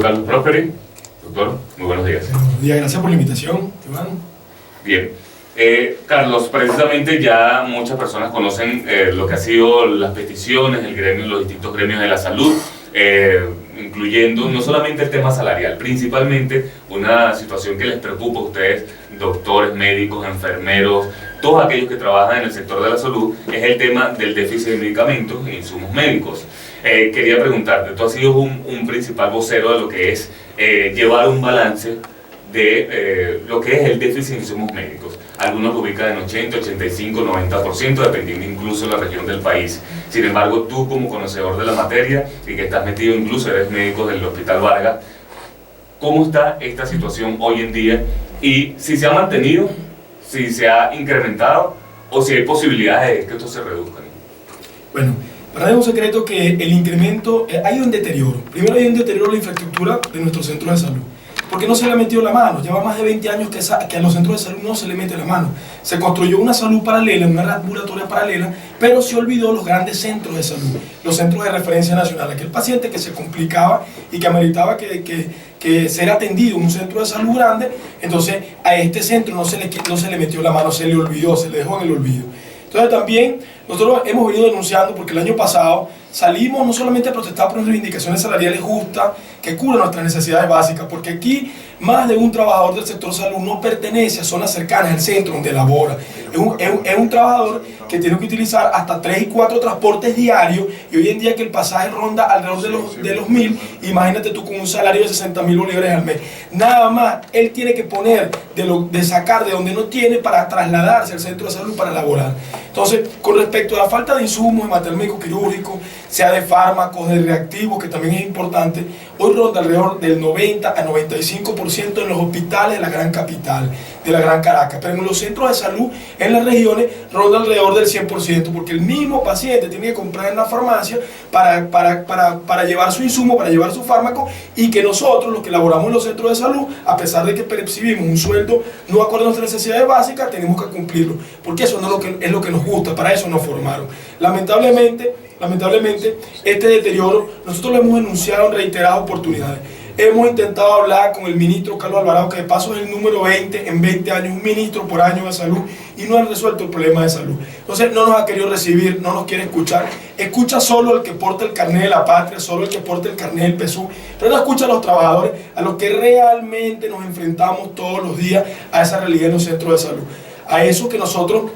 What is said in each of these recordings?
Carlos Prosperi. Doctor, muy buenos días. Buenos días, gracias por la invitación, Iván. Bien. Carlos, precisamente ya muchas personas conocen lo que ha sido las peticiones del gremio, los distintos gremios de la salud, incluyendo no solamente el tema salarial, principalmente una situación que les preocupa a ustedes, doctores, médicos, enfermeros, todos aquellos que trabajan en el sector de la salud, es el tema del déficit de medicamentos e insumos médicos. Quería preguntarte, tú has sido un principal vocero de lo que es llevar un balance de lo que es el déficit de insumos médicos. Algunos lo ubican en 80, 85, 90%, dependiendo incluso de la región del país. Sin embargo, tú como conocedor de la materia y que estás metido, incluso eres médico del Hospital Vargas, ¿cómo está esta situación hoy en día? Y si se ha mantenido, si se ha incrementado o si hay posibilidades de que esto se reduzca. Bueno, para nadie es un secreto que el incremento, hay un deterioro. Primero hay un deterioro de la infraestructura de nuestros centros de salud. Porque no se le ha metido la mano. Lleva más de 20 años que a los centros de salud no se le mete la mano. Se construyó una salud paralela, una ambulatoria paralela, pero se olvidó los grandes centros de salud, los centros de referencia nacional. Aquel paciente que se complicaba y que ameritaba que ser atendido en un centro de salud grande, entonces a este centro no se le metió la mano, se le olvidó, se le dejó en el olvido. Entonces también nosotros hemos venido denunciando porque el año pasado salimos no solamente a protestar por reivindicaciones salariales justas que cubran nuestras necesidades básicas, porque aquí más de un trabajador del sector salud no pertenece a zonas cercanas al centro donde labora. Es un trabajador que tiene que utilizar hasta 3 y 4 transportes diarios, y hoy en día que el pasaje ronda alrededor de los 1.000, imagínate tú con un salario de 60.000 bolívares al mes. Nada más, él tiene que poner de sacar de donde no tiene para trasladarse al centro de salud para laborar. Entonces, con respecto a la falta de insumos de material médico quirúrgico, sea de fármacos, de reactivos, que también es importante, hoy ronda alrededor del 90 a 95% en los hospitales de la gran capital, de la gran Caracas, pero en los centros de salud, en las regiones, ronda alrededor del 100%, porque el mismo paciente tiene que comprar en la farmacia para llevar su insumo, para llevar su fármaco, y que nosotros, los que laboramos en los centros de salud, a pesar de que percibimos un sueldo no acorde a nuestras necesidades básicas, tenemos que cumplirlo, porque eso no es lo que nos gusta, para eso nos formaron. Lamentablemente, este deterioro nosotros lo hemos denunciado en reiteradas oportunidades. Hemos intentado hablar con el ministro Carlos Alvarado, que de paso es el número 20 en 20 años, un ministro por año de salud, y no han resuelto el problema de salud. Entonces no nos ha querido recibir, no nos quiere escuchar. Escucha solo el que porta el carnet de la patria, solo el que porta el carnet del PSU, pero no escucha a los trabajadores, a los que realmente nos enfrentamos todos los días a esa realidad en los centros de salud. A eso que nosotros,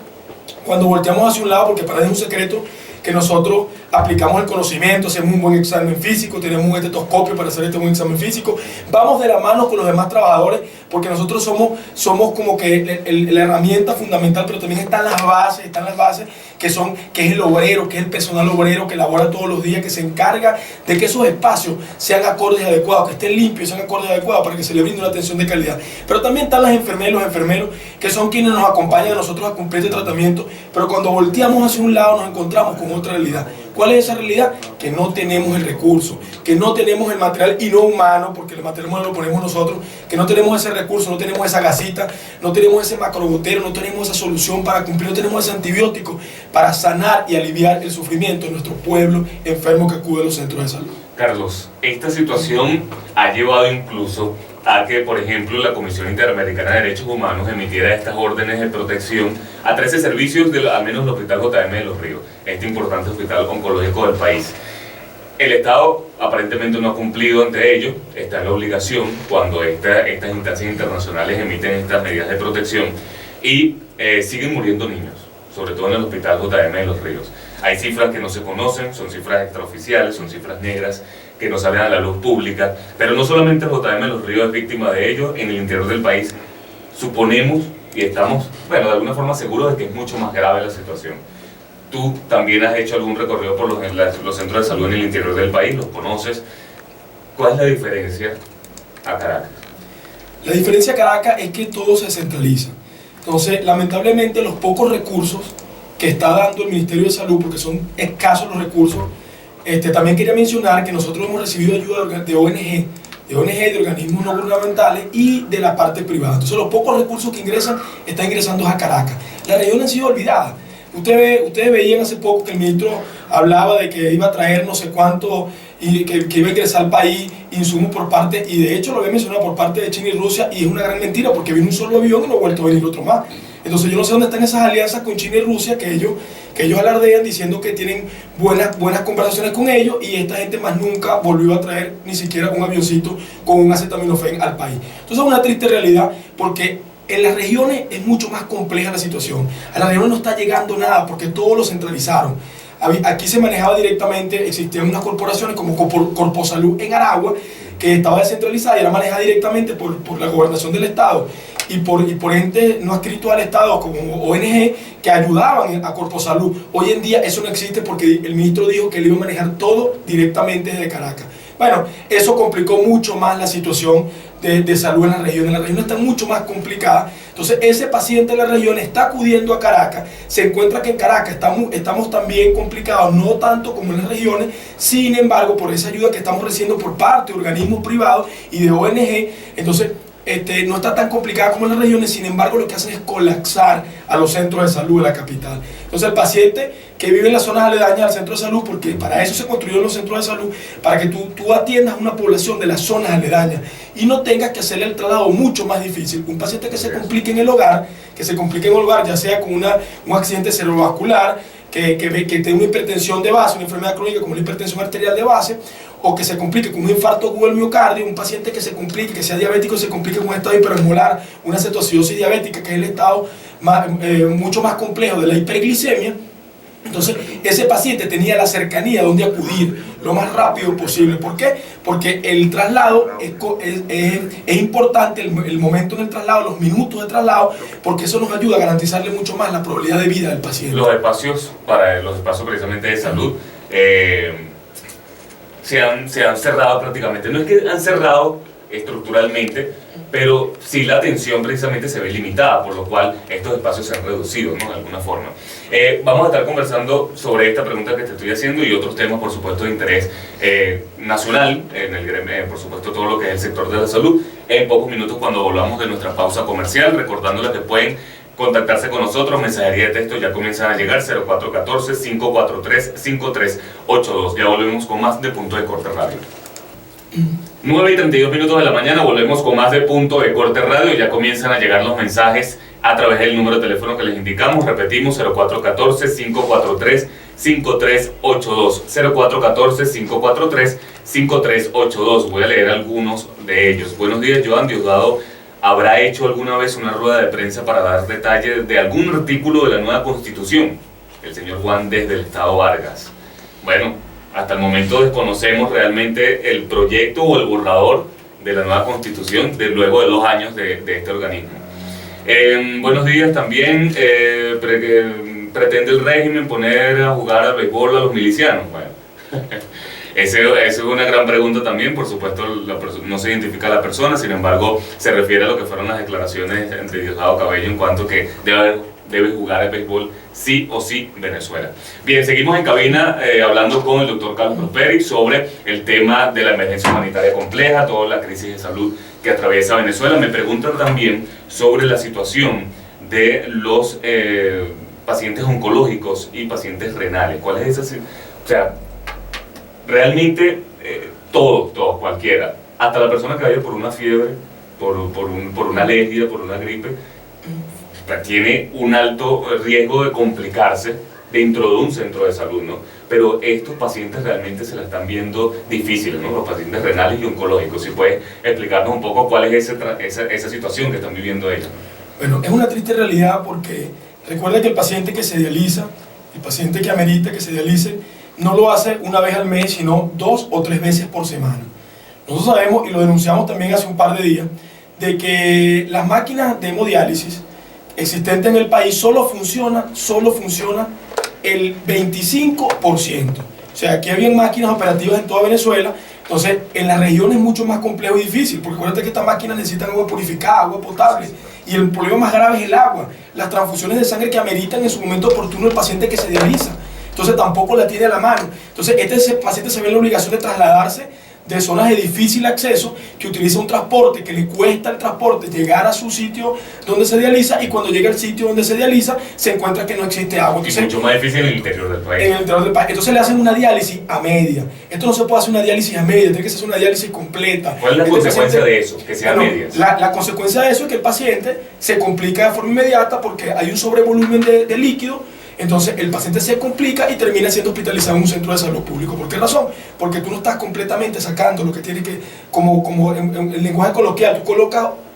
cuando volteamos hacia un lado, porque para nadie es un secreto, que nosotros aplicamos el conocimiento, hacemos un buen examen físico, tenemos un estetoscopio para hacer este buen examen físico, vamos de la mano con los demás trabajadores, porque nosotros somos como que la herramienta fundamental, pero también están las bases, que es el obrero, que es el personal obrero que labora todos los días, que se encarga de que esos espacios sean acordes y adecuados, que estén limpios, sean acordes y adecuados para que se le brinde una atención de calidad. Pero también están las enfermeras y los enfermeros, que son quienes nos acompañan a nosotros a cumplir este tratamiento, pero cuando volteamos hacia un lado nos encontramos con otra realidad. ¿Cuál es esa realidad? Que no tenemos el recurso, que no tenemos el material, y no humano, porque el material humano lo ponemos nosotros, que no tenemos ese recurso, no tenemos esa gasita, no tenemos ese macrobotero, no tenemos esa solución para cumplir, no tenemos ese antibiótico para sanar y aliviar el sufrimiento de nuestro pueblo enfermo que acude a los centros de salud. Carlos, esta situación ha llevado incluso a que, por ejemplo, la Comisión Interamericana de Derechos Humanos emitiera estas órdenes de protección a 13 servicios, al menos el Hospital JM de Los Ríos, este importante hospital oncológico del país. El Estado aparentemente no ha cumplido ante ello, está en la obligación cuando estas instancias internacionales emiten estas medidas de protección, y siguen muriendo niños, sobre todo en el Hospital JM de Los Ríos. Hay cifras que no se conocen, son cifras extraoficiales, son cifras negras que no salen a la luz pública, pero no solamente el JM de Los Ríos es víctima de ello, en el interior del país suponemos y estamos, bueno, de alguna forma seguros de que es mucho más grave la situación. Tú también has hecho algún recorrido por los centros de salud en el interior del país, los conoces. ¿Cuál es la diferencia a Caracas? La diferencia a Caracas es que todo se centraliza. Entonces, lamentablemente, los pocos recursos que está dando el Ministerio de Salud, porque son escasos los recursos, también quería mencionar que nosotros hemos recibido ayuda de ONG, de organismos no gubernamentales y de la parte privada. Entonces los pocos recursos que ingresan, están ingresando a Caracas. Las regiones han sido olvidadas. Ustedes veían hace poco que el ministro hablaba de que iba a traer no sé cuánto y que iba a ingresar al país insumos por parte, y de hecho lo había mencionado por parte de China y Rusia, y es una gran mentira porque vino un solo avión y no ha vuelto a venir otro más. Entonces yo no sé dónde están esas alianzas con China y Rusia que ellos alardean diciendo que tienen buenas conversaciones con ellos, y esta gente más nunca volvió a traer ni siquiera un avioncito con un acetaminofén al país. Entonces es una triste realidad porque en las regiones es mucho más compleja la situación. A las regiones no está llegando nada porque todo lo centralizaron. Aquí se manejaba directamente, existían unas corporaciones como Corposalud en Aragua, que estaba descentralizada y era manejada directamente por la gobernación del estado y por entes no adscritos al estado como ONG que ayudaban a Corposalud. Hoy en día eso no existe porque el ministro dijo que él iba a manejar todo directamente desde Caracas. Bueno, eso complicó mucho más la situación de salud en la región. La región está mucho más complicada. Entonces ese paciente de la región está acudiendo a Caracas, se encuentra que en Caracas estamos también complicados, no tanto como en las regiones. Sin embargo, por esa ayuda que estamos recibiendo por parte de organismos privados y de ONG, entonces no está tan complicada como en las regiones. Sin embargo, lo que hacen es colapsar a los centros de salud de la capital. Entonces el paciente que vive en las zonas aledañas al centro de salud, porque para eso se construyeron los centros de salud, para que tú atiendas a una población de las zonas aledañas y no tengas que hacerle el traslado mucho más difícil. Un paciente que se complique en el hogar, ya sea con un accidente cerebrovascular, que tenga una hipertensión de base, una enfermedad crónica como la hipertensión arterial de base, o que se complique con un infarto agudo del miocardio, un paciente que se complique, que sea diabético, se complique con un estado hiperosmolar, una cetoacidosis diabética, que es el estado mucho más complejo de la hiperglicemia. Entonces ese paciente tenía la cercanía donde acudir lo más rápido posible. ¿Por qué? Porque el traslado es importante, el momento en el traslado, los minutos de traslado, porque eso nos ayuda a garantizarle mucho más la probabilidad de vida del paciente. Los espacios precisamente de salud se han cerrado prácticamente. No es que han cerrado estructuralmente, pero sí la atención precisamente se ve limitada, por lo cual estos espacios se han reducido, ¿no? De alguna forma. Vamos a estar conversando sobre esta pregunta que te estoy haciendo y otros temas, por supuesto, de interés nacional, en el gremio, por supuesto, todo lo que es el sector de la salud, en pocos minutos cuando volvamos de nuestra pausa comercial, recordándoles que pueden contactarse con nosotros, mensajería de texto ya comienzan a llegar, 0414-543-5382. Ya volvemos con más de Punto de Corte Radio. 9:32 de la mañana, volvemos con más de Punto de Corte Radio. Ya comienzan a llegar los mensajes a través del número de teléfono que les indicamos. Repetimos, 0414-543-5382. 0414-543-5382. Voy a leer algunos de ellos. Buenos días, Joan. Diosdado habrá hecho alguna vez una rueda de prensa para dar detalles de algún artículo de la nueva Constitución. El señor Juan desde el Estado Vargas. Bueno, hasta el momento desconocemos realmente el proyecto o el borrador de la nueva Constitución luego de 2 años de este organismo. Buenos días también. ¿Pretende el régimen poner a jugar al béisbol a los milicianos? Bueno, esa es una gran pregunta también. Por supuesto, no se identifica a la persona, sin embargo, se refiere a lo que fueron las declaraciones entre Diosdado Cabello en cuanto que debe jugar el béisbol sí o sí Venezuela. Bien, seguimos en cabina hablando con el doctor Carlos Prosperi sobre el tema de la emergencia humanitaria compleja, toda la crisis de salud que atraviesa Venezuela. Me preguntan también sobre la situación de los pacientes oncológicos y pacientes renales. ¿Cuál es esa? O sea, realmente todos, cualquiera, hasta la persona que vaya por una fiebre, por una alergia, por una gripe, tiene un alto riesgo de complicarse dentro de un centro de salud, ¿no? Pero estos pacientes realmente se la están viendo difíciles, ¿no? Los pacientes renales y oncológicos. Si puedes explicarnos un poco cuál es esa situación que están viviendo ellos, ¿no? Bueno, es una triste realidad porque recuerda que el paciente que se dializa, el paciente que amerita que se dialice, no lo hace una vez al mes, sino 2 o 3 veces por semana. Nosotros sabemos, y lo denunciamos también hace un par de días, de que las máquinas de hemodiálisis existente en el país solo funciona el 25%. O sea, aquí habían máquinas operativas en toda Venezuela. Entonces, en las regiones es mucho más complejo y difícil, porque acuérdate que estas máquinas necesitan agua purificada, agua potable, y el problema más grave es el agua, las transfusiones de sangre que ameritan en su momento oportuno el paciente que se dializa. Entonces, tampoco la tiene a la mano. Entonces, ese paciente se ve en la obligación de trasladarse de zonas de difícil acceso, que utiliza un transporte, que le cuesta el transporte llegar a su sitio donde se dializa, y cuando llega al sitio donde se dializa se encuentra que no existe agua. Entonces, y mucho más difícil en el interior del país. En el interior del país. Entonces le hacen una diálisis a media. Esto no se puede hacer una diálisis a media, tiene que ser una diálisis completa. ¿Cuál es la consecuencia de eso, que sea medias? La consecuencia de eso es que el paciente se complica de forma inmediata porque hay un sobrevolumen de líquido. Entonces el paciente se complica y termina siendo hospitalizado en un centro de salud público. ¿Por qué razón? Porque tú no estás completamente sacando lo que tiene que, como en el lenguaje coloquial,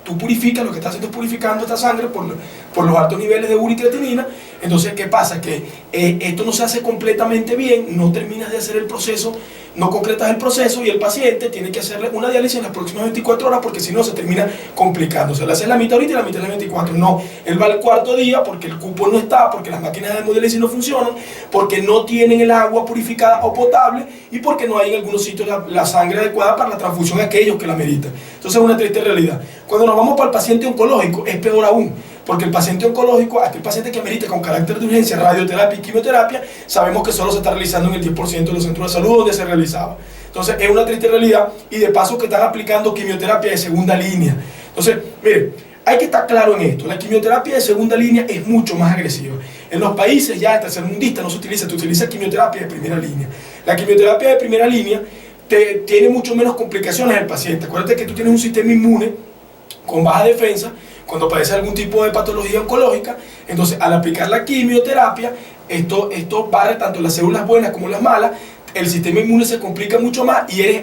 tú purificas, lo que estás haciendo es purificando esta sangre por los altos niveles de urea y creatinina. Entonces, ¿qué pasa? Que esto no se hace completamente bien, no terminas de hacer el proceso, no concretas el proceso, y el paciente tiene que hacerle una diálisis en las próximas 24 horas, porque si no se termina complicando. Se le hace la mitad ahorita y la mitad en las 24. No, él va al cuarto día porque el cupo no está, porque las máquinas de hemodiálisis no funcionan, porque no tienen el agua purificada o potable, y porque no hay en algunos sitios la sangre adecuada para la transfusión de aquellos que la meritan. Entonces es una triste realidad. Cuando nos vamos para el paciente oncológico es peor aún, porque el paciente oncológico, aquel paciente que amerita con carácter de urgencia radioterapia y quimioterapia, sabemos que solo se está realizando en el 10% de los centros de salud donde se realizaba. Entonces es una triste realidad, y de paso que están aplicando quimioterapia de segunda línea. Entonces, mire, hay que estar claro en esto: la quimioterapia de segunda línea es mucho más agresiva. En los países ya tercermundistas no se utiliza quimioterapia de primera línea. La quimioterapia de primera línea tiene mucho menos complicaciones el paciente. Acuérdate que tú tienes un sistema inmune con baja defensa cuando padece algún tipo de patología oncológica. Entonces, al aplicar la quimioterapia, esto barre tanto las células buenas como las malas. El sistema inmune se complica mucho más y eres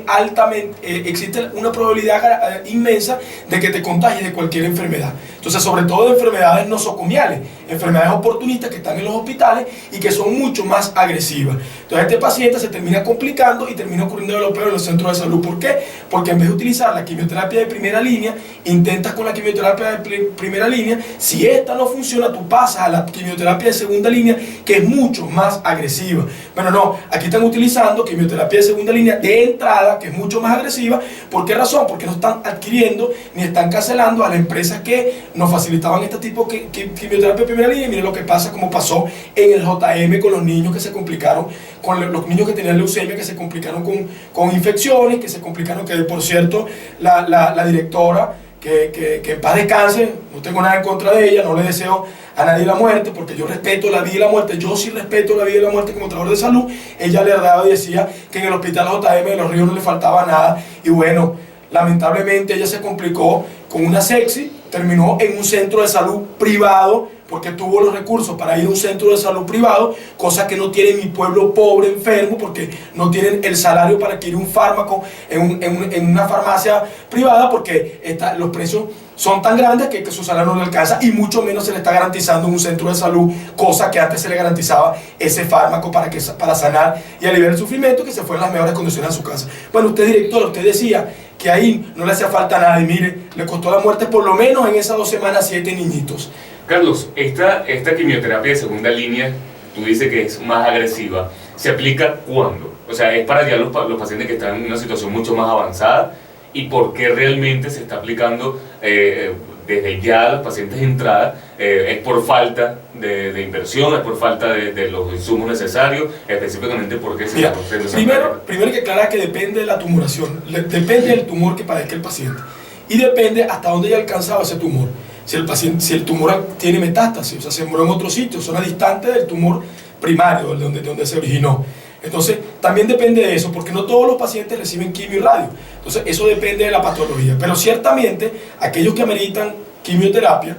existe una probabilidad inmensa de que te contagies de cualquier enfermedad. Entonces, sobre todo de enfermedades nosocomiales, enfermedades oportunistas que están en los hospitales y que son mucho más agresivas. Entonces, este paciente se termina complicando y termina ocurriendo lo peor en los centros de salud. ¿Por qué? Porque en vez de utilizar la quimioterapia de primera línea, intentas con la quimioterapia de primera línea. Si esta no funciona, tú pasas a la quimioterapia de segunda línea, que es mucho más agresiva. Bueno, no, aquí están utilizando quimioterapia de segunda línea de entrada, que es mucho más agresiva. ¿Por qué razón? Porque no están adquiriendo ni están cancelando a las empresas que nos facilitaban este tipo de quimioterapia de primera línea. Y miren lo que pasa, como pasó en el JM con los niños que se complicaron, con los niños que tenían leucemia, que se complicaron con infecciones, que se complicaron, que por cierto la directora, que en paz descanse, no tengo nada en contra de ella, no le deseo a nadie la muerte, porque yo respeto la vida y la muerte. Yo sí respeto la vida y la muerte como trabajador de salud. Ella le daba y decía que en el hospital JM de Los Ríos no le faltaba nada, y bueno, lamentablemente ella se complicó con una sepsis, terminó en un centro de salud privado, porque tuvo los recursos para ir a un centro de salud privado, cosa que no tiene mi pueblo pobre, enfermo, porque no tienen el salario para adquirir un fármaco en una farmacia privada, porque los precios son tan grandes que su salario no le alcanza, y mucho menos se le está garantizando en un centro de salud, cosa que antes se le garantizaba ese fármaco para sanar y aliviar el sufrimiento, que se fue en las mejores condiciones a su casa. Bueno, usted, director, usted decía que ahí no le hacía falta nada, y mire, le costó la muerte por lo menos en esas 2 semanas 7 niñitos. Carlos, esta quimioterapia de segunda línea, tú dices que es más agresiva, ¿se aplica cuándo? O sea, ¿es para ya los pacientes que están en una situación mucho más avanzada? ¿Y por qué realmente se está aplicando desde ya a los pacientes de entrada? ¿Es por falta de inversión? ¿Es por falta de los insumos necesarios? Específicamente, ¿por qué se está primero hay que aclarar que depende de la tumoración, depende del tumor que padezca el paciente, y depende hasta dónde haya alcanzado ese tumor. Si el tumor tiene metástasis, o sea, se murió en otro sitio, zona distante del tumor primario, de donde se originó. Entonces, también depende de eso, porque no todos los pacientes reciben quimio y radio. Entonces, eso depende de la patología. Pero ciertamente, aquellos que ameritan quimioterapia,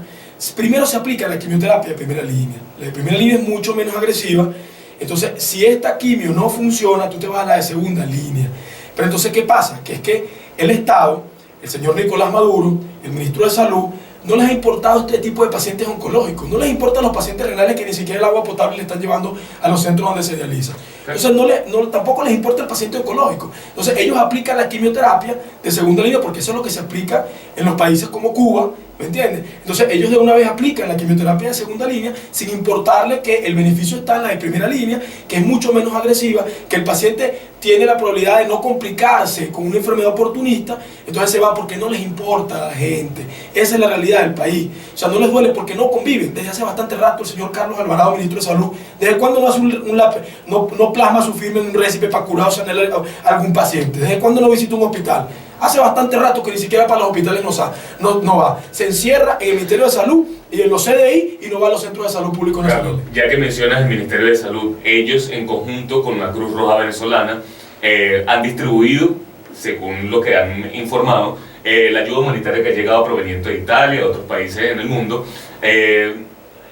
primero se aplica la quimioterapia de primera línea. La de primera línea es mucho menos agresiva. Entonces, si esta quimio no funciona, tú te vas a la de segunda línea. Pero entonces, ¿qué pasa? Que es que el Estado, el señor Nicolás Maduro, el ministro de Salud, no les ha importado este tipo de pacientes oncológicos, no les importan los pacientes renales que ni siquiera el agua potable le están llevando a los centros donde se dializa. Entonces tampoco les importa el paciente oncológico. Entonces ellos aplican la quimioterapia de segunda línea, porque eso es lo que se aplica en los países como Cuba, ¿me entiendes? Entonces ellos de una vez aplican la quimioterapia de segunda línea sin importarle que el beneficio está en la de primera línea, que es mucho menos agresiva, que el paciente tiene la probabilidad de no complicarse con una enfermedad oportunista, entonces se va porque no les importa a la gente. Esa es la realidad del país. O sea, no les duele porque no conviven. Desde hace bastante rato el señor Carlos Alvarado, ministro de Salud, ¿desde cuándo no hace no plasma su firma en un récipe para curar o sanar a algún paciente? ¿Desde cuándo no visita un hospital? Hace bastante rato que ni siquiera para los hospitales no va. Se encierra en el Ministerio de Salud y en los CDI y no va a los centros de salud públicos nacionales. Claro, ya que mencionas el Ministerio de Salud, ellos en conjunto con la Cruz Roja Venezolana han distribuido, según lo que han informado, la ayuda humanitaria que ha llegado proveniente de Italia y de otros países en el mundo,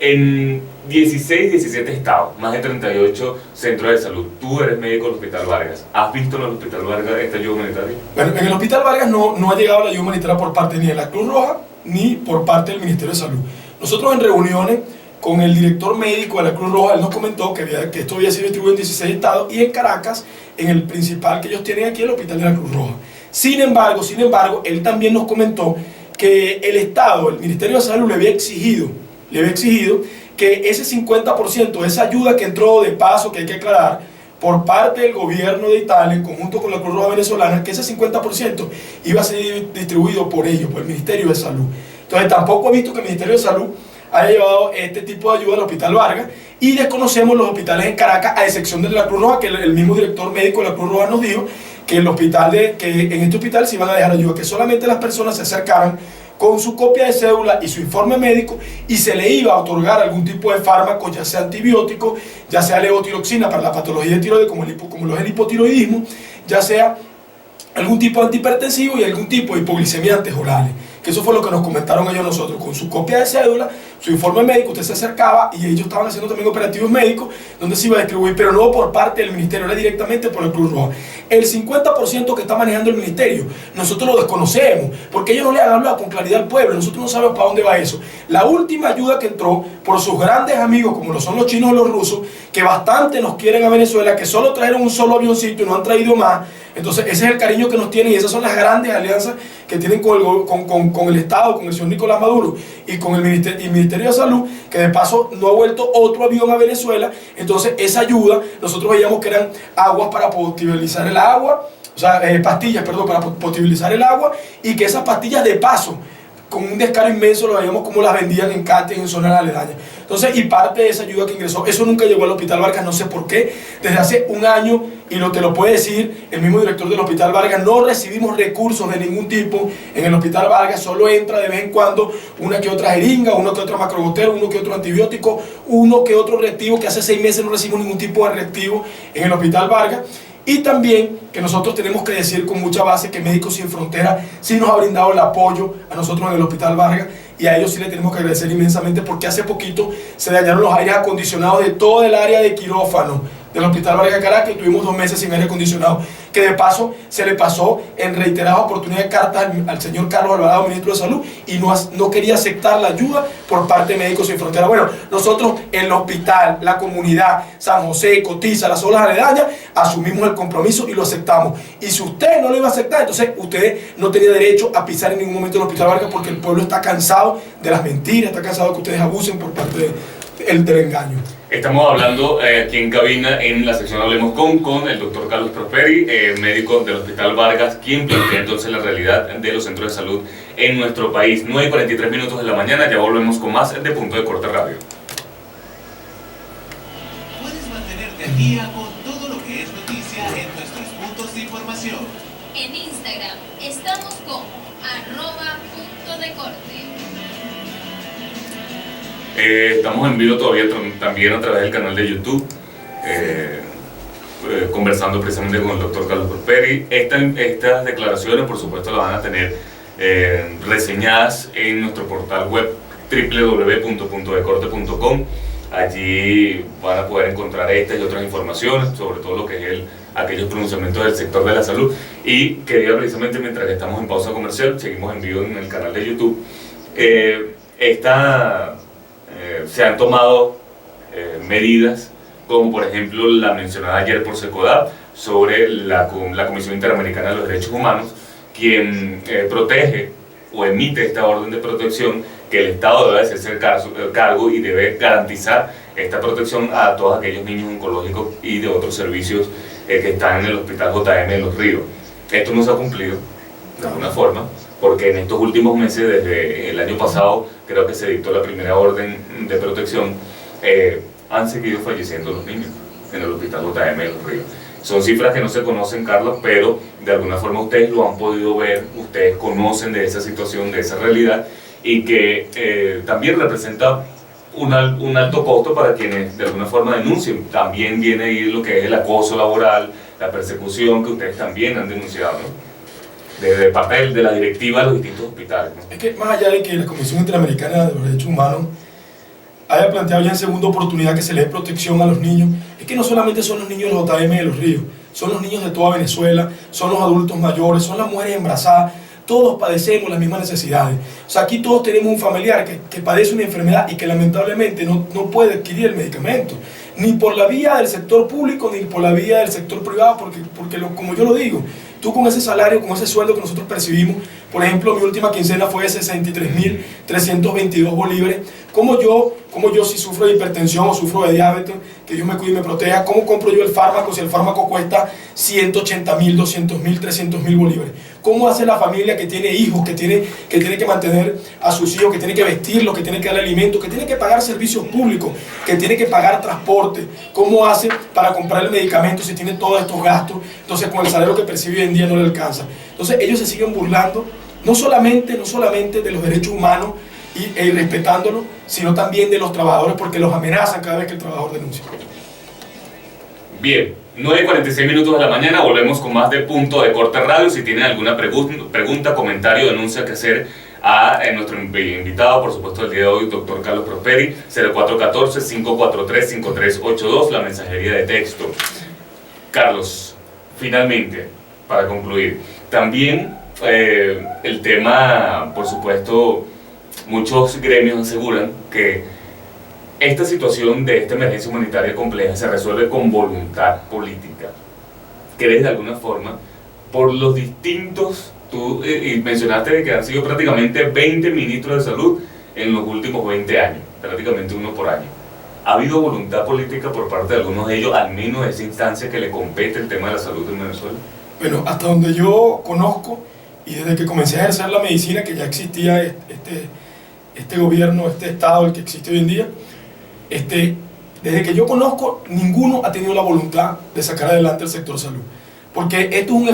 en 16, 17 estados, más de 38 centros de salud. Tú eres médico del Hospital Vargas. ¿Has visto en el Hospital Vargas esta ayuda humanitaria? Bueno, en el Hospital Vargas no ha llegado la ayuda humanitaria por parte ni de la Cruz Roja ni por parte del Ministerio de Salud. Nosotros en reuniones con el director médico de la Cruz Roja, él nos comentó que esto había sido distribuido en 16 estados y en Caracas, en el principal que ellos tienen aquí, el Hospital de la Cruz Roja. Sin embargo, él también nos comentó que el Estado, el Ministerio de Salud le había exigido que ese 50%, esa ayuda que entró de paso, que hay que aclarar, por parte del gobierno de Italia, en conjunto con la Cruz Roja Venezolana, que ese 50% iba a ser distribuido por ellos, por el Ministerio de Salud. Entonces tampoco he visto que el Ministerio de Salud haya llevado este tipo de ayuda al Hospital Vargas, y desconocemos los hospitales en Caracas, a excepción de la Cruz Roja, que el mismo director médico de la Cruz Roja nos dijo que en este hospital se iban a dejar ayuda, que solamente las personas se acercaran con su copia de cédula y su informe médico y se le iba a otorgar algún tipo de fármaco, ya sea antibiótico, ya sea levotiroxina para la patología de tiroides como lo es el hipotiroidismo, ya sea algún tipo de antihipertensivo y algún tipo de hipoglicemiantes orales. Que eso fue lo que nos comentaron ellos a nosotros. Con su copia de cédula, su informe médico, usted se acercaba y ellos estaban haciendo también operativos médicos donde se iba a distribuir, pero no por parte del ministerio, era directamente por el Cruz Roja. El 50% que está manejando el ministerio, nosotros lo desconocemos, porque ellos no le han hablado con claridad al pueblo, nosotros no sabemos para dónde va eso. La última ayuda que entró por sus grandes amigos, como lo son los chinos o los rusos, que bastante nos quieren a Venezuela, que solo trajeron un solo avioncito y no han traído más. Entonces ese es el cariño que nos tienen y esas son las grandes alianzas que tienen con el Estado, con el señor Nicolás Maduro y con el Ministerio de Salud, que de paso no ha vuelto otro avión a Venezuela. Entonces esa ayuda, nosotros veíamos que eran aguas para potabilizar el agua, o sea, pastillas, perdón, para potabilizar el agua, y que esas pastillas de paso, con un descaro inmenso, lo veíamos como las vendían en Cate, en zonas aledañas. Entonces, y parte de esa ayuda que ingresó, eso nunca llegó al Hospital Vargas, no sé por qué. Desde hace un año, y te lo puede decir el mismo director del Hospital Vargas, no recibimos recursos de ningún tipo en el Hospital Vargas, solo entra de vez en cuando una que otra jeringa, uno que otro macrogotero, uno que otro antibiótico, uno que otro reactivo, que hace 6 meses no recibimos ningún tipo de reactivo en el Hospital Vargas. Y también que nosotros tenemos que decir con mucha base que Médicos Sin Fronteras sí nos ha brindado el apoyo a nosotros en el Hospital Vargas, y a ellos sí le tenemos que agradecer inmensamente, porque hace poquito se dañaron los aires acondicionados de todo el área de quirófano del Hospital Vargas de Caracas, y tuvimos 2 meses sin aire acondicionado, que de paso se le pasó en reiteradas oportunidades cartas al señor Carlos Alvarado, ministro de Salud, y no quería aceptar la ayuda por parte de Médicos Sin Fronteras. Bueno, nosotros en el hospital, la comunidad, San José, Cotiza, las zonas aledañas, asumimos el compromiso y lo aceptamos. Y si usted no lo iba a aceptar, entonces usted no tenía derecho a pisar en ningún momento el Hospital Vargas, porque el pueblo está cansado de las mentiras, está cansado de que ustedes abusen por parte del engaño. Estamos hablando aquí en cabina, en la sección Hablemos con el doctor Carlos Prosperi, médico del Hospital Vargas, quien plantea entonces la realidad de los centros de salud en nuestro país. 9:43 de la mañana, ya volvemos con más de Punto de Corte Radio. Puedes mantenerte al día con todo lo que es noticia en nuestros puntos de información. En Instagram estamos con @puntodecorte. Estamos en vivo todavía también a través del canal de YouTube, conversando precisamente con el doctor Carlos Prosperi. Estas declaraciones, por supuesto, las van a tener reseñadas en nuestro portal web www.puntodecorte.com. Allí van a poder encontrar estas y otras informaciones, sobre todo lo que es aquellos pronunciamientos del sector de la salud. Y quería precisamente, mientras que estamos en pausa comercial, seguimos en vivo en el canal de YouTube, se han tomado medidas, como por ejemplo la mencionada ayer por SECODAP sobre la Comisión Interamericana de los Derechos Humanos, quien protege o emite esta orden de protección que el Estado debe hacerse cargo y debe garantizar esta protección a todos aquellos niños oncológicos y de otros servicios que están en el Hospital JM de Los Ríos. Esto no se ha cumplido de alguna forma, porque en estos últimos meses, desde el año pasado, creo que se dictó la primera orden de protección, han seguido falleciendo los niños en el Hospital JM de Los Ríos. Son cifras que no se conocen, Carlos, pero de alguna forma ustedes lo han podido ver, ustedes conocen de esa situación, de esa realidad, y que también representa un alto costo para quienes de alguna forma denuncien. También viene ahí lo que es el acoso laboral, la persecución que ustedes también han denunciado, ¿no? Desde el papel de la directiva a los distintos hospitales, ¿no? Es que más allá de que la Comisión Interamericana de los Derechos Humanos haya planteado ya en segunda oportunidad que se le dé protección a los niños, es que no solamente son los niños de los JM de Los Ríos, son los niños de toda Venezuela, son los adultos mayores, son las mujeres embarazadas, todos padecemos las mismas necesidades. O sea, aquí todos tenemos un familiar que padece una enfermedad y que lamentablemente no puede adquirir el medicamento, ni por la vía del sector público, ni por la vía del sector privado, porque como yo lo digo, tú con ese salario, con ese sueldo que nosotros percibimos, por ejemplo, mi última quincena fue de 63.322 bolívares. Como yo si sufro de hipertensión o sufro de diabetes, que Dios me cuide y me proteja, ¿cómo compro yo el fármaco si el fármaco cuesta 180.000, 200.000, 300.000 bolívares? ¿Cómo hace la familia que tiene hijos, que tiene que mantener a sus hijos, que tiene que vestirlos, que tiene que darle alimentos, que tiene que pagar servicios públicos, que tiene que pagar transporte? ¿Cómo hace para comprar el medicamento si tiene todos estos gastos? Entonces con el salario que percibe hoy en día no le alcanza. Entonces ellos se siguen burlando no solamente de los derechos humanos y respetándolos, sino también de los trabajadores, porque los amenazan cada vez que el trabajador denuncia. Bien, 9:46 minutos de la mañana, volvemos con más de Punto de Corte Radio. Si tienen alguna pregunta, comentario, denuncia que hacer a nuestro invitado, por supuesto el día de hoy, doctor Carlos Prosperi, 0414-543-5382, la mensajería de texto. Carlos, finalmente, para concluir, también el tema, por supuesto, muchos gremios aseguran que esta situación de esta emergencia humanitaria compleja se resuelve con voluntad política. ¿Crees de alguna forma por los distintos, y mencionaste que han sido prácticamente 20 ministros de salud en los últimos 20 años, prácticamente uno por año? ¿Ha habido voluntad política por parte de algunos de ellos, al menos de esa instancia que le compete el tema de la salud en Venezuela? Bueno, hasta donde yo conozco, y desde que comencé a ejercer la medicina, que ya existía este gobierno, este estado, el que existe hoy en día, desde que yo conozco, ninguno ha tenido la voluntad de sacar adelante el sector salud. Porque esto es un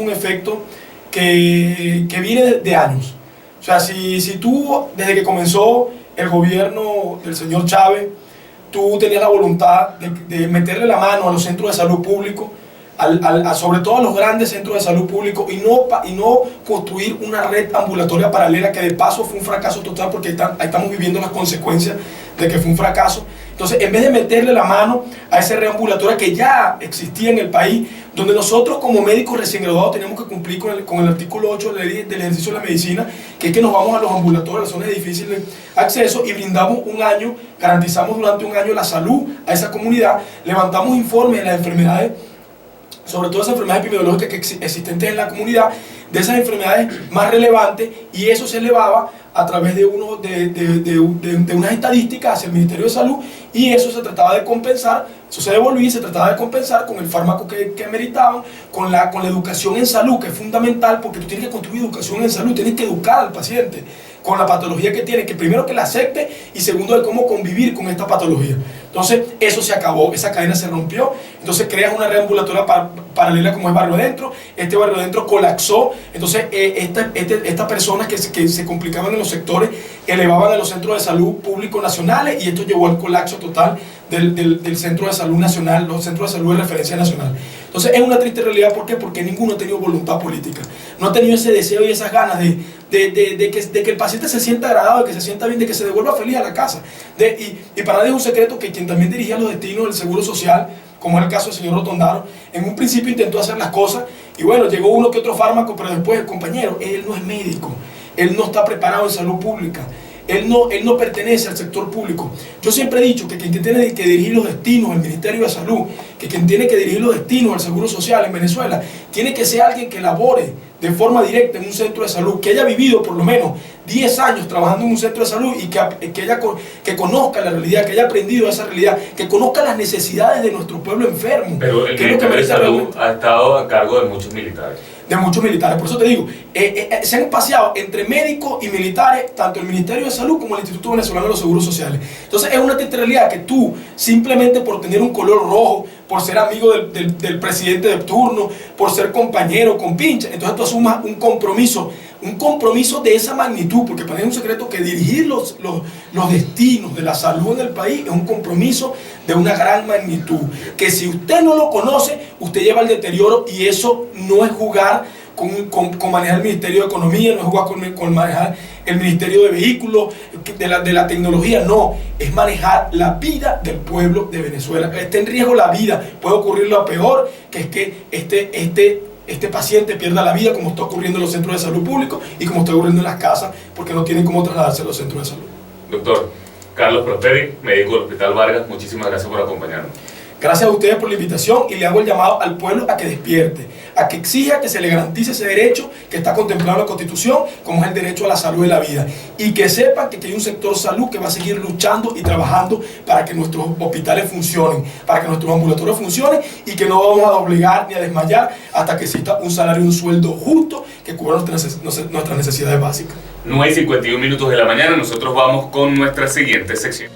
efecto que viene de años. O sea, si tú, desde que comenzó el gobierno del señor Chávez, tú tenías la voluntad de meterle la mano a los centros de salud públicos, sobre todo a los grandes centros de salud públicos, y no construir una red ambulatoria paralela, que de paso fue un fracaso total, porque ahí estamos viviendo las consecuencias de que fue un fracaso. Entonces, en vez de meterle la mano a esa red ambulatoria que ya existía en el país, donde nosotros como médicos recién graduados tenemos que cumplir con el artículo 8 de la ley del ejercicio de la medicina, que es que nos vamos a los ambulatorios, a las zonas de difícil acceso, y brindamos un año, garantizamos durante un año la salud a esa comunidad, levantamos informes de las enfermedades, sobre todo esas enfermedades epidemiológicas existentes en la comunidad, de esas enfermedades más relevantes, y eso se elevaba a través de unas estadísticas hacia el Ministerio de Salud, y eso se trataba de compensar, eso se devolvía y se trataba de compensar con el fármaco que meritaban, con la educación en salud, que es fundamental, porque tú tienes que construir educación en salud, tienes que educar al paciente con la patología que tiene, que primero que la acepte, y segundo de cómo convivir con esta patología. Entonces eso se acabó, esa cadena se rompió. Entonces creas una red ambulatoria paralela como es Barrio Adentro. Este Barrio Adentro colapsó. Entonces estas personas que se complicaban en los sectores elevaban a los centros de salud públicos nacionales, y esto llevó al colapso total del centro de salud nacional, los centros de salud de referencia nacional. Entonces es una triste realidad. ¿Por qué? Porque ninguno ha tenido voluntad política, no ha tenido ese deseo y esas ganas de que el paciente se sienta agradado, de que se sienta bien, de que se devuelva feliz a la casa. Y para nadie es un secreto que quien también dirigía los destinos del Seguro Social, como es el caso del señor Rotondaro, en un principio intentó hacer las cosas, y bueno, llegó uno que otro fármaco, pero después el compañero, él no es médico, él no está preparado en salud pública. él no pertenece al sector público. Yo siempre he dicho que quien tiene que dirigir los destinos del Ministerio de Salud, que quien tiene que dirigir los destinos del Seguro Social en Venezuela, tiene que ser alguien que labore de forma directa en un centro de salud, que haya vivido por lo menos 10 años trabajando en un centro de salud y que conozca la realidad, que haya aprendido esa realidad, que conozca las necesidades de nuestro pueblo enfermo. Pero el Ministerio de Salud ha estado a cargo de muchos militares. De muchos militares, por eso te digo, se han espaciado entre médicos y militares, tanto el Ministerio de Salud como el Instituto Venezolano de los Seguros Sociales. Entonces es una triste realidad que tú, simplemente por tener un color rojo, por ser amigo del presidente de turno, por ser compañero, compinche, entonces tú asumas un compromiso de esa magnitud, porque para mí es un secreto que dirigir los destinos de la salud en el país es un compromiso de una gran magnitud, que si usted no lo conoce, usted lleva al deterioro, y eso no es jugar con manejar el Ministerio de Economía, no es jugar con manejar el Ministerio de Vehículos, de la tecnología, no, es manejar la vida del pueblo de Venezuela. Está en riesgo la vida, puede ocurrir lo peor, que es que este paciente pierda la vida, como está ocurriendo en los centros de salud públicos y como está ocurriendo en las casas, porque no tienen cómo trasladarse a los centros de salud. Doctor Carlos Prosperi, médico del Hospital Vargas, muchísimas gracias por acompañarnos. Gracias a ustedes por la invitación, y le hago el llamado al pueblo a que despierte, a que exija que se le garantice ese derecho que está contemplado en la Constitución, como es el derecho a la salud y la vida, y que sepan que hay un sector salud que va a seguir luchando y trabajando para que nuestros hospitales funcionen, para que nuestros ambulatorios funcionen, y que no vamos a doblegar ni a desmayar hasta que exista un salario y un sueldo justo que cubra nuestras necesidades básicas. 9:51 de la mañana, nosotros vamos con nuestra siguiente sección.